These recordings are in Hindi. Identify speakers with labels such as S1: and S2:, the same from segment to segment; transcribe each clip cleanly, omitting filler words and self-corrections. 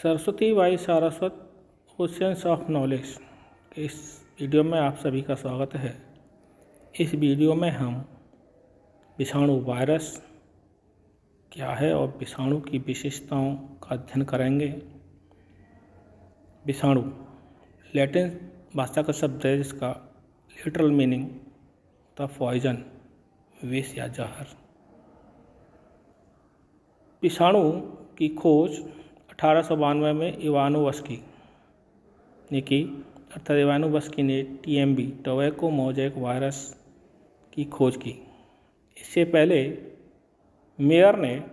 S1: Saraswati by Saraswat oceans of knowledge के इस वीडियो में आप सभी का स्वागत है। इस वीडियो में हम विषाणु वायरस क्या है और विषाणु की विशेषताओं का अध्ययन करेंगे। विषाणु लैटिन भाषा का शब्द है जिसका लिटरल मीनिंग द पॉइजन, विष या जहर। विषाणु की खोज 1892 में इवानोवस्की ने की, अर्थात इवानोवस्की ने TMV टोबैको मोज़ेक वायरस की खोज की। इससे पहले मेयर ने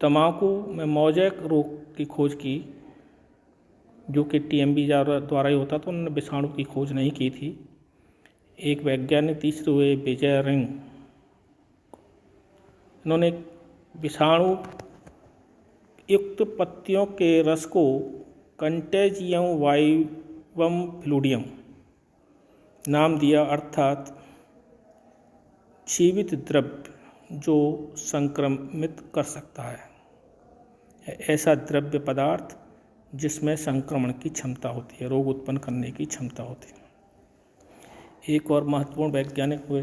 S1: तंबाकू में मोज़ेक रोग की खोज की, जो कि TMV द्वारा ही होता, तो उन्होंने विषाणु की खोज नहीं की थी। एक वैज्ञानिक तीसरे हुए विजय रिंग, इन्होंने विषाणु युक्त पत्तियों के रस को कंटेजियम वाइवम फ्लूडियम नाम दिया, अर्थात जीवित द्रव्य जो संक्रमित कर सकता है। ऐसा द्रव्य पदार्थ जिसमें संक्रमण की क्षमता होती है, रोग उत्पन्न करने की क्षमता होती है। एक और महत्वपूर्ण वैज्ञानिक हुए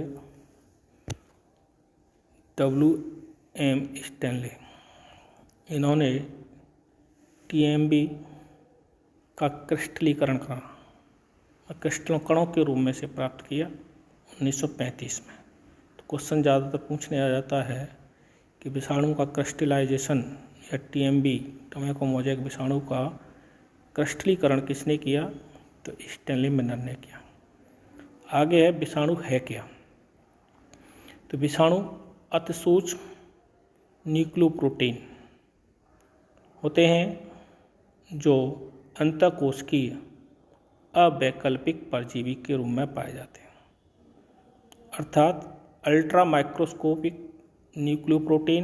S1: WM स्टैनले। इन्होंने TMV का क्रिस्टलीकरण क्रिस्टल कणों के रूप में से प्राप्त किया 1935 में। तो क्वेश्चन ज़्यादातर पूछने आ जाता है कि विषाणु का क्रिस्टलाइजेशन या TMV टोबैको मोज़ेक विषाणु का क्रिस्टलीकरण किसने किया? तो स्टैनली मिलर ने किया। आगे है विषाणु है क्या। तो विषाणु अति सूक्ष्म न्यूक्लियोप्रोटीन होते हैं जो अंतःकोशिकीय अवैकल्पिक परजीवी के रूप में पाए जाते हैं, अर्थात ultra microscopic nucleoprotein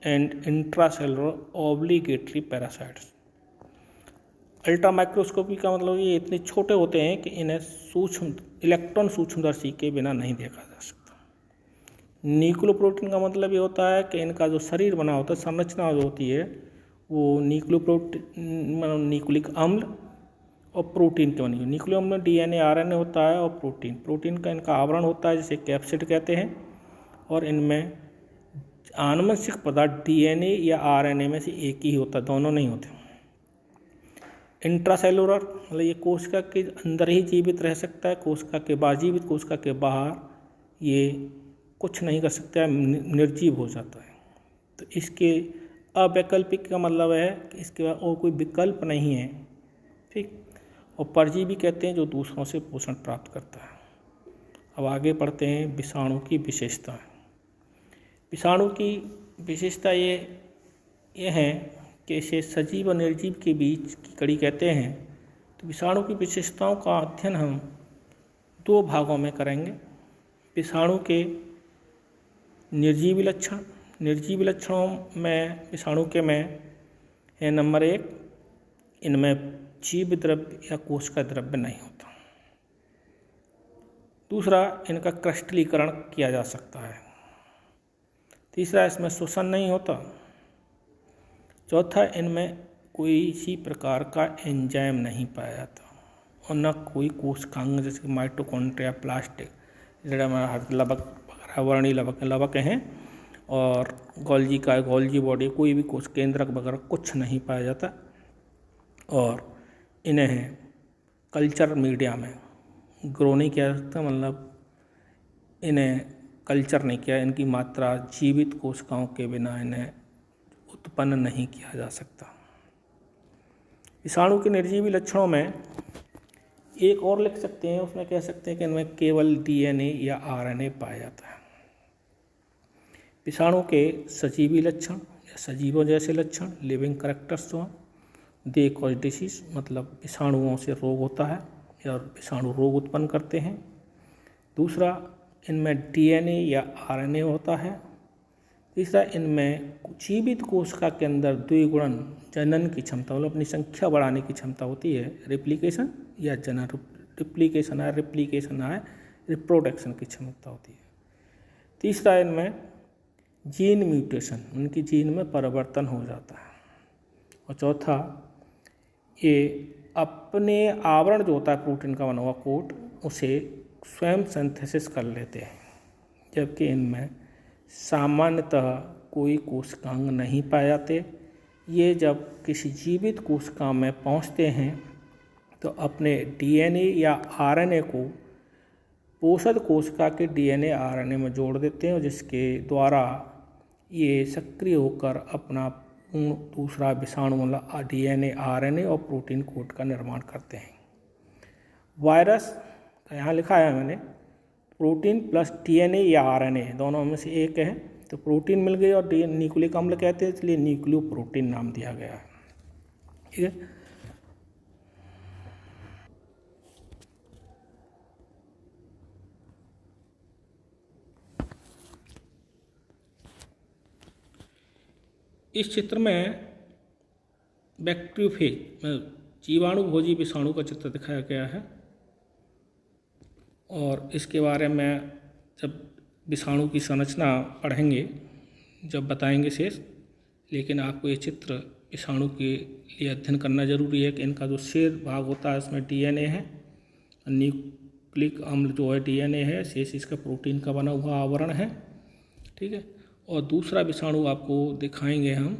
S1: and intracellular obligatory parasites. Ultra microscopy का मतलब ये इतने छोटे होते हैं कि इन्हें सूक्ष्म इलेक्ट्रॉन सूक्ष्मदर्शी के बिना नहीं देखा जा सकता। न्यूक्लियोप्रोटीन का मतलब ये होता है कि इनका जो शरीर बना होता है, संरचना जो होती है, वो न्यूक्लिक अम्ल और प्रोटीन के बनी हुई। न्यूक्लिक अम्ल में DNA RNA होता है और प्रोटीन का इनका आवरण होता है जिसे कैप्सिड कहते हैं, और इनमें आनुवंशिक पदार्थ DNA या RNA में से एक ही होता है, दोनों नहीं होते। इंट्रासेलुलर मतलब ये कोशिका के अंदर ही जीवित रह सकता है, कोशिका के बाहर जीवित, कोशिका के बाहर ये कुछ नहीं कर सकता है, निर्जीव हो जाता है। तो इसके अवैकल्पिक का मतलब है कि इसके बाद और कोई विकल्प नहीं है, ठीक। और परजीवी कहते हैं जो दूसरों से पोषण प्राप्त करता है। अब आगे पढ़ते हैं विषाणु की विशेषताएं। विषाणु की विशेषता ये है कि इसे सजीव और निर्जीव के बीच की कड़ी कहते हैं। तो विषाणु की विशेषताओं का अध्ययन हम दो भागों में करेंगे। विषाणु के निर्जीवी लक्षण। निर्जीवी लक्षणों में विषाणु के में है नंबर 1, इनमें जीव द्रव्य या कोशिका द्रव्य नहीं होता। दूसरा, इनका क्रिस्टलीकरण किया जा सकता है। तीसरा, इसमें श्वसन नहीं होता। चौथा, इनमें कोई इसी प्रकार का एंजाइम नहीं पाया जाता और न कोई कोशिकांग जैसे माइटोकॉन्ड्रिया, प्लास्टिक, लवक वगैरह, वर्णी लवक हैं, और गोल्जी बॉडी, कोई भी कोश केंद्रक वगैरह कुछ नहीं पाया जाता। और इन्हें कल्चर मीडिया में ग्रो नहीं किया जा सकता, मतलब इन्हें कल्चर नहीं किया, इनकी मात्रा जीवित कोशिकाओं के बिना इन्हें उत्पन्न नहीं किया जा सकता। विषाणु के निर्जीवी लक्षणों में एक और लिख सकते हैं, उसमें कह सकते हैं कि इनमें केवल DNA या RNA पाया जाता है। विषाणु के सजीवी लक्षण या सजीवों जैसे लक्षण, लिविंग कैरेक्टर्स जो दे कॉज डिसीज, मतलब विषाणुओं से रोग होता है या विषाणु रोग उत्पन्न करते हैं। दूसरा, इनमें DNA या RNA होता है। तीसरा, इनमें जीवित कोशिका के अंदर द्विगुणन जनन की क्षमता, मतलब अपनी संख्या बढ़ाने की क्षमता होती है, रिप्लिकेशन या जनन, रिप्लिकेशन है रिप्रोडक्शन की क्षमता होती है। तीसरा, इनमें जीन म्यूटेशन, उनकी जीन में परिवर्तन हो जाता है। और चौथा, ये अपने आवरण जो होता है प्रोटीन का बना हुआ कोट, उसे स्वयं सिंथेसिस कर लेते हैं, जबकि इनमें सामान्यतः कोई कोशिकांग नहीं पाए जाते। ये जब किसी जीवित कोशिका में पहुंचते हैं तो अपने डीएनए या आरएनए को पोषक कोशिका के डीएनए आरएनए में जोड़ देते हैं, और जिसके द्वारा ये सक्रिय होकर अपना पूर्ण दूसरा विषाणु मतलब डीएनए आरएनए और प्रोटीन कोट का निर्माण करते हैं। वायरस का यहाँ लिखा है मैंने, प्रोटीन प्लस डीएनए या आरएनए दोनों में से एक है, तो प्रोटीन मिल गई और न्यूक्लिक अम्ल कहते हैं, इसलिए न्यूक्लियोप्रोटीन नाम दिया गया है। ठीक है। इस चित्र में बैक्टीरियोफेज जीवाणु भोजी विषाणु का चित्र दिखाया गया है, और इसके बारे में जब विषाणु की संरचना पढ़ेंगे जब बताएंगे शेष, लेकिन आपको ये चित्र विषाणु के लिए अध्ययन करना जरूरी है कि इनका जो शेष भाग होता है उसमें डीएनए है, न्यूक्लिक अम्ल जो है डीएनए है, शेष इसका प्रोटीन का बना हुआ आवरण है। ठीक है। और दूसरा विषाणु आपको दिखाएंगे हम,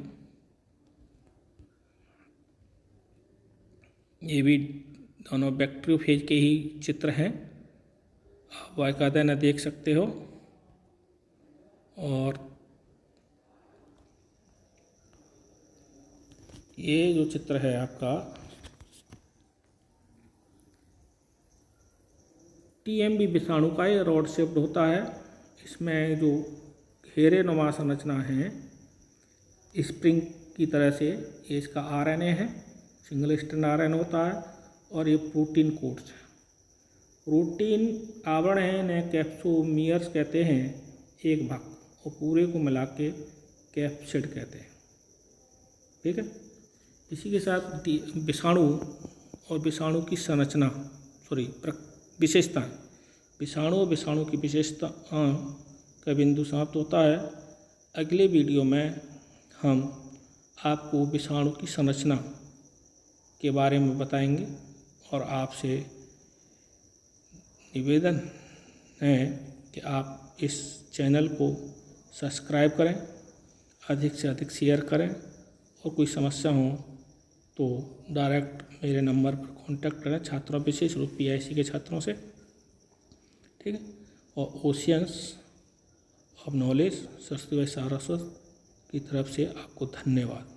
S1: ये भी दोनों बैक्टीरियोफेज के ही चित्र हैं, आप बाकायदा न देख सकते हो। और ये जो चित्र है आपका टीएमबी विषाणु का, ये रॉड शेप्ड होता है। इसमें जो घेरे नुमा संरचना है स्प्रिंग की तरह से, ये इसका आरएनए है, सिंगल स्ट्रैंड आरएनए होता है, और ये प्रोटीन कोट्स है। प्रोटीन आवरण है, इन्हें कैप्सोमियर्स कहते हैं एक भाग, और पूरे को मिला के कैप्सिड कहते हैं। ठीक है। इसी के साथ विषाणु और विषाणु की संरचना विशेषताएं, विषाणु और विषाणु की विशेषता का बिंदु समाप्त होता है। अगले वीडियो में हम आपको विषाणु की संरचना के बारे में बताएंगे, और आपसे निवेदन है कि आप इस चैनल को सब्सक्राइब करें, अधिक से अधिक शेयर करें, और कोई समस्या हो तो डायरेक्ट मेरे नंबर पर कांटेक्ट करें, छात्रों विशेष रूप PIC के छात्रों से। ठीक है। और oceans of knowledge Saraswati Saraswat की तरफ से आपको धन्यवाद।